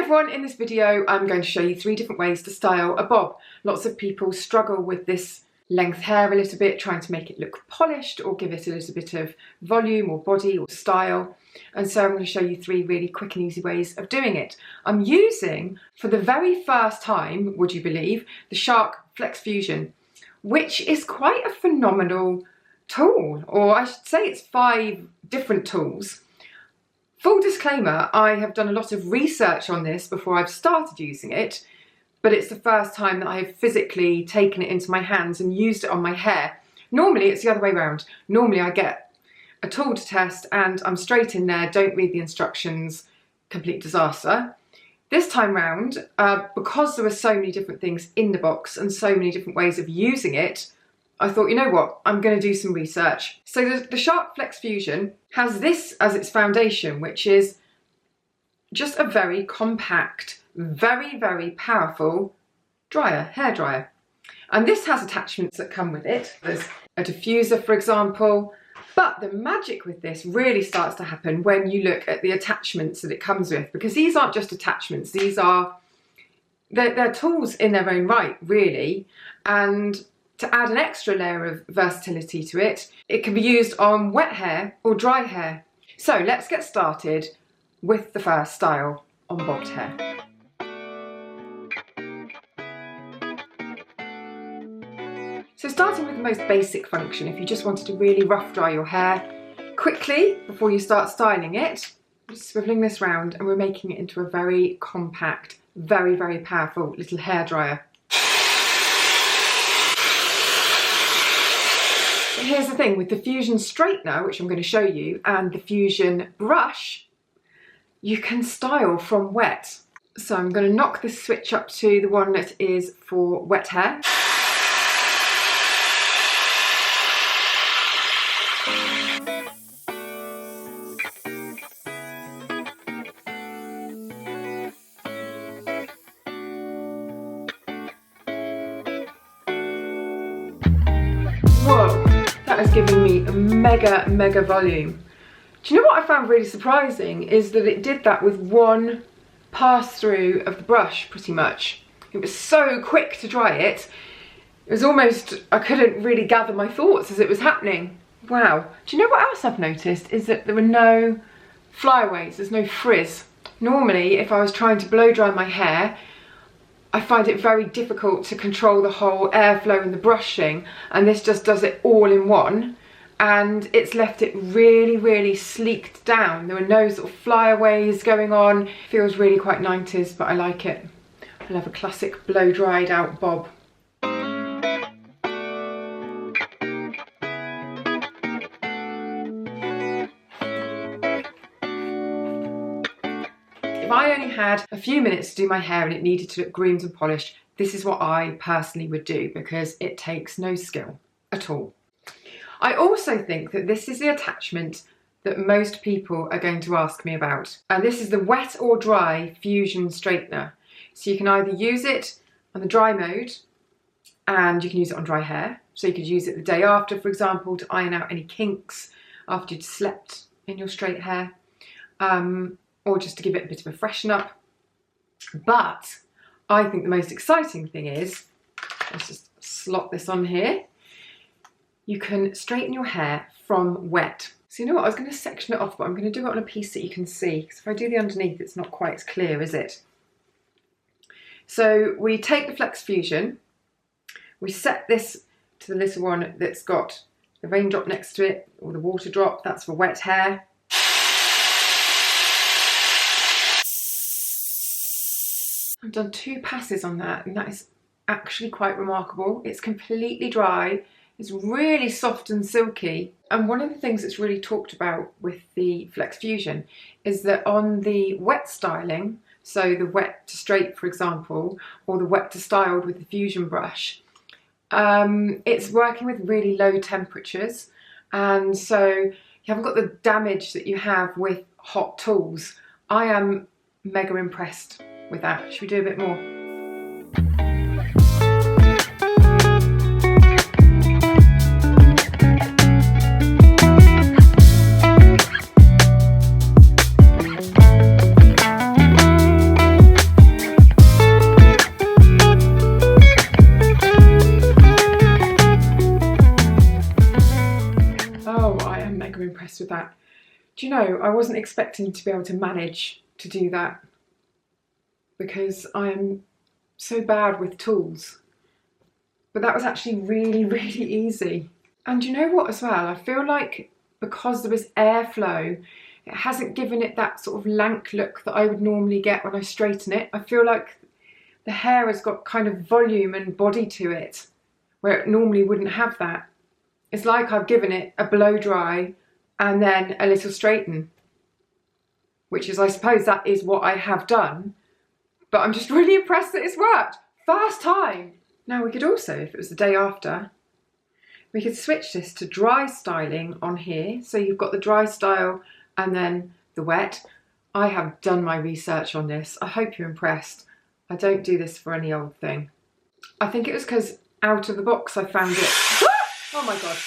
everyone, in this video I'm going to show you 3 different ways to style a bob. Lots of people struggle with this length hair a little bit, trying to make it look polished or give it a little bit of volume or body or style. And so I'm going to show you 3 really quick and easy ways of doing it. I'm using, for the very first time, would you believe, the Shark Flexfusion, which is quite a phenomenal tool, or I should say it's 5 different tools. Full disclaimer, I have done a lot of research on this before I've started using it, but it's the first time that I have physically taken it into my hands and used it on my hair. Normally it's the other way around. Normally I get a tool to test and I'm straight in there, don't read the instructions, complete disaster. This time round, because there were so many different things in the box and so many different ways of using it, I thought, you know what, I'm going to do some research. So the Shark Flexfusion has this as its foundation, which is just a very compact, very, very powerful hair dryer. And this has attachments that come with it. There's a diffuser, for example. But the magic with this really starts to happen when you look at the attachments that it comes with, because these aren't just attachments, they're tools in their own right, really. And to add an extra layer of versatility to it, it can be used on wet hair or dry hair. So let's get started with the first style on bobbed hair. So starting with the most basic function, if you just wanted to really rough dry your hair quickly before you start styling it, just swiveling this round and we're making it into a very compact, very, very powerful little hair dryer. But here's the thing, with the Fusion straightener, which I'm going to show you, and the Fusion brush, you can style from wet. So I'm going to knock this switch up to the one that is for wet hair. Whoa, that has given me a mega volume. Do you know what I found really surprising is that it did that with one pass through of the brush, pretty much. It was so quick to dry it. It was almost, I couldn't really gather my thoughts as it was happening. Wow. Do you know what else I've noticed is that there were no flyaways, there's no frizz. Normally, if I was trying to blow dry my hair, I find it very difficult to control the whole airflow and the brushing, and this just does it all in one, and it's left it really, really sleeked down. There were no sort of flyaways going on. Feels really quite 90s, but I like it. I love a classic blow dried out bob. If I only had a few minutes to do my hair and it needed to look groomed and polished, this is what I personally would do, because it takes no skill at all. I also think that this is the attachment that most people are going to ask me about. And this is the wet or dry Fusion straightener. So you can either use it on the dry mode, and you can use it on dry hair. So you could use it the day after, for example, to iron out any kinks after you'd slept in your straight hair. Or just to give it a bit of a freshen up. But I think the most exciting thing is, let's just slot this on here, you can straighten your hair from wet. So you know what, I was going to section it off, but I'm going to do it on a piece that you can see, because if I do the underneath, it's not quite as clear, is it? So we take the Flexfusion, we set this to the little one that's got the raindrop next to it, or the water drop, that's for wet hair. I've done 2 passes on that, and that is actually quite remarkable. It's completely dry, it's really soft and silky. And one of the things that's really talked about with the Flexfusion is that on the wet styling, so the wet to straight, for example, or the wet to styled with the Fusion brush, it's working with really low temperatures, and so you haven't got the damage that you have with hot tools. I am mega impressed with that. Should we do a bit more? of that. Do you know, I wasn't expecting to be able to manage to do that because I am so bad with tools. But that was actually really, really easy. And you know what as well? I feel like because there was airflow, it hasn't given it that sort of lank look that I would normally get when I straighten it. I feel like the hair has got kind of volume and body to it, where it normally wouldn't have that. It's like I've given it a blow dry and then a little straighten, which is, I suppose that is what I have done, but I'm just really impressed that it's worked. First time. Now we could also, if it was the day after, we could switch this to dry styling on here. So you've got the dry style and then the wet. I have done my research on this. I hope you're impressed. I don't do this for any old thing. I think it was because out of the box I found it. Oh my God.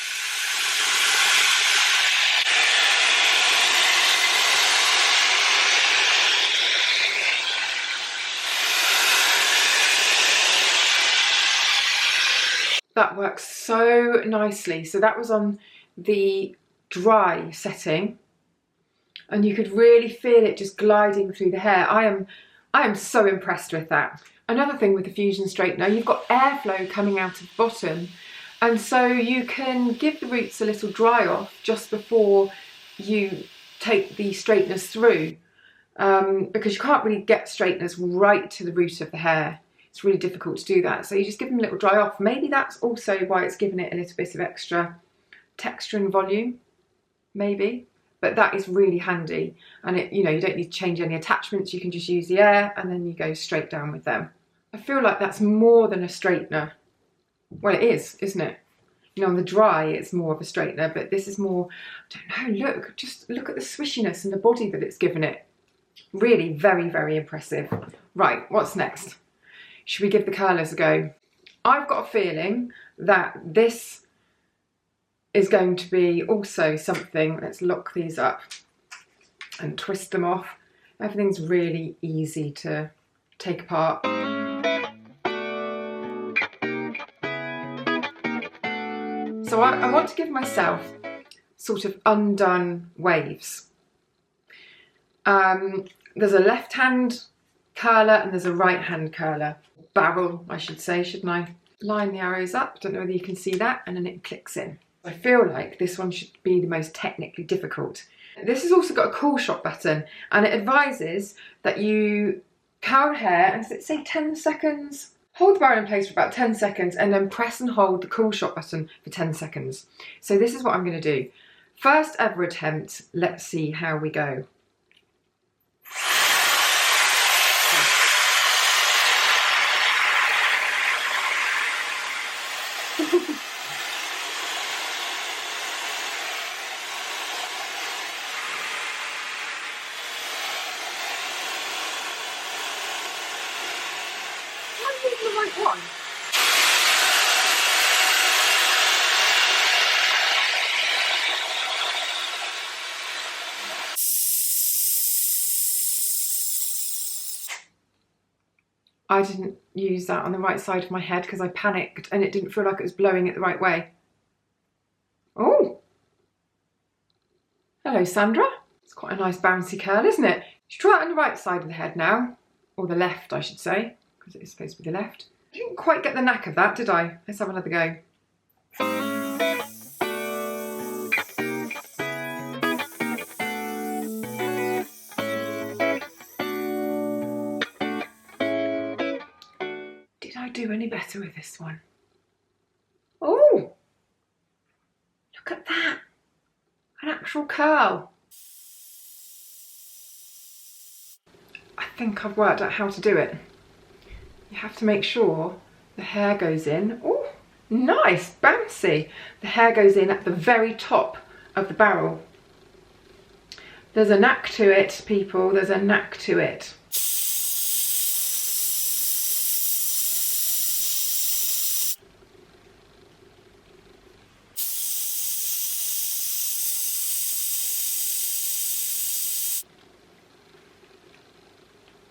That works so nicely. So that was on the dry setting and you could really feel it just gliding through the hair. I am so impressed with that. Another thing with the Fusion straightener, you've got airflow coming out of the bottom, and so you can give the roots a little dry off just before you take the straighteners through, because you can't really get straighteners right to the root of the hair. It's really difficult to do that. So you just give them a little dry off. Maybe that's also why it's given it a little bit of extra texture and volume, maybe. But that is really handy. And it, you know, you don't need to change any attachments. You can just use the air and then you go straight down with them. I feel like that's more than a straightener. Well, it is, isn't it? You know, on the dry, it's more of a straightener, but this is more, I don't know, look, just look at the swishiness and the body that it's given it. Really very, very impressive. Right, what's next? Should we give the curlers a go? I've got a feeling that this is going to be also something, let's lock these up and twist them off. Everything's really easy to take apart. So I want to give myself sort of undone waves. There's a left hand curler and there's a right hand curler. Barrel, I should say, shouldn't I? Line the arrows up, don't know whether you can see that, and then it clicks in. I feel like this one should be the most technically difficult. This has also got a cool shot button, and it advises that you curl hair, and does it say 10 seconds? Hold the barrel in place for about 10 seconds and then press and hold the cool shot button for 10 seconds. So this is what I'm going to do. First ever attempt, let's see how we go. One. I didn't use that on the right side of my head because I panicked and it didn't feel like it was blowing it the right way. Oh! Hello, Sandra. It's quite a nice bouncy curl, isn't it? You should try it on the right side of the head now. Or the left, I should say, because it is supposed to be the left. I didn't quite get the knack of that, did I? Let's have another go. Did I do any better with this one? Oh! Look at that! An actual curl. I think I've worked out how to do it. You have to make sure the hair goes in. Oh, nice, bouncy. The hair goes in at the very top of the barrel. There's a knack to it, people. There's a knack to it.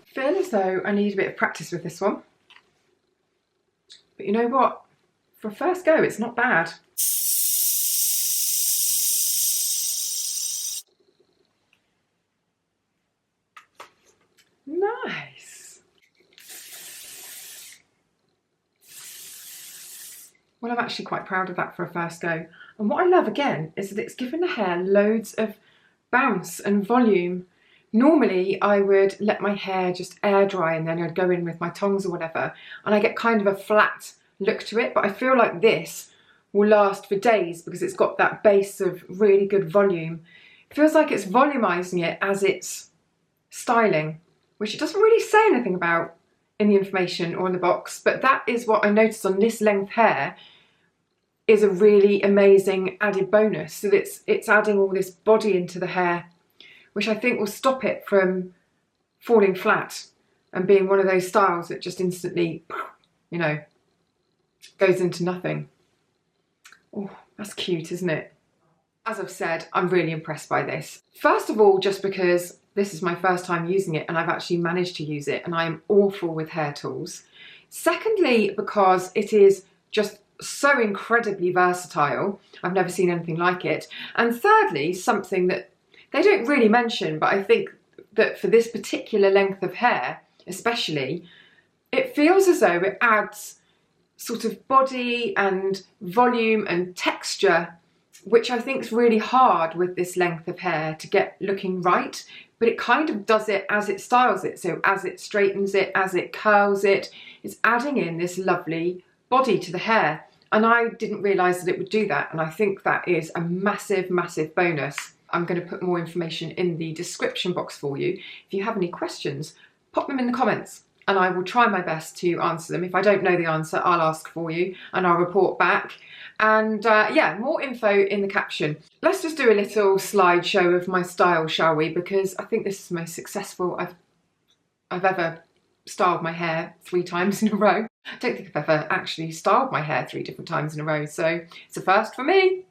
I feel as though I need a bit of practice with this one. But you know what? For a first go, it's not bad. nice. Well, I'm actually quite proud of that for a first go. And what I love again is that it's given the hair loads of bounce and volume. Normally I would let my hair just air dry and then I'd go in with my tongs or whatever, and I get kind of a flat look to it, but I feel like this will last for days because it's got that base of really good volume. It feels like it's volumizing it as it's styling, which it doesn't really say anything about in the information or in the box, but that is what I noticed on this length hair is a really amazing added bonus. So it's adding all this body into the hair, which I think will stop it from falling flat and being one of those styles that just instantly, you know, goes into nothing. Oh, that's cute, isn't it? As I've said, I'm really impressed by this. First of all, just because this is my first time using it and I've actually managed to use it and I am awful with hair tools. Secondly, because it is just so incredibly versatile. I've never seen anything like it. And thirdly, something that they don't really mention, but I think that for this particular length of hair, especially, it feels as though it adds sort of body and volume and texture, which I think is really hard with this length of hair to get looking right, but it kind of does it as it styles it. So as it straightens it, as it curls it, it's adding in this lovely body to the hair. And I didn't realise that it would do that. And I think that is a massive, massive bonus. I'm going to put more information in the description box for you. If you have any questions, pop them in the comments and I will try my best to answer them. If I don't know the answer, I'll ask for you and I'll report back. And yeah, more info in the caption. Let's just do a little slideshow of my style, shall we? Because I think this is the most successful I've ever styled my hair 3 times in a row. I don't think I've ever actually styled my hair 3 different times in a row, so it's a first for me.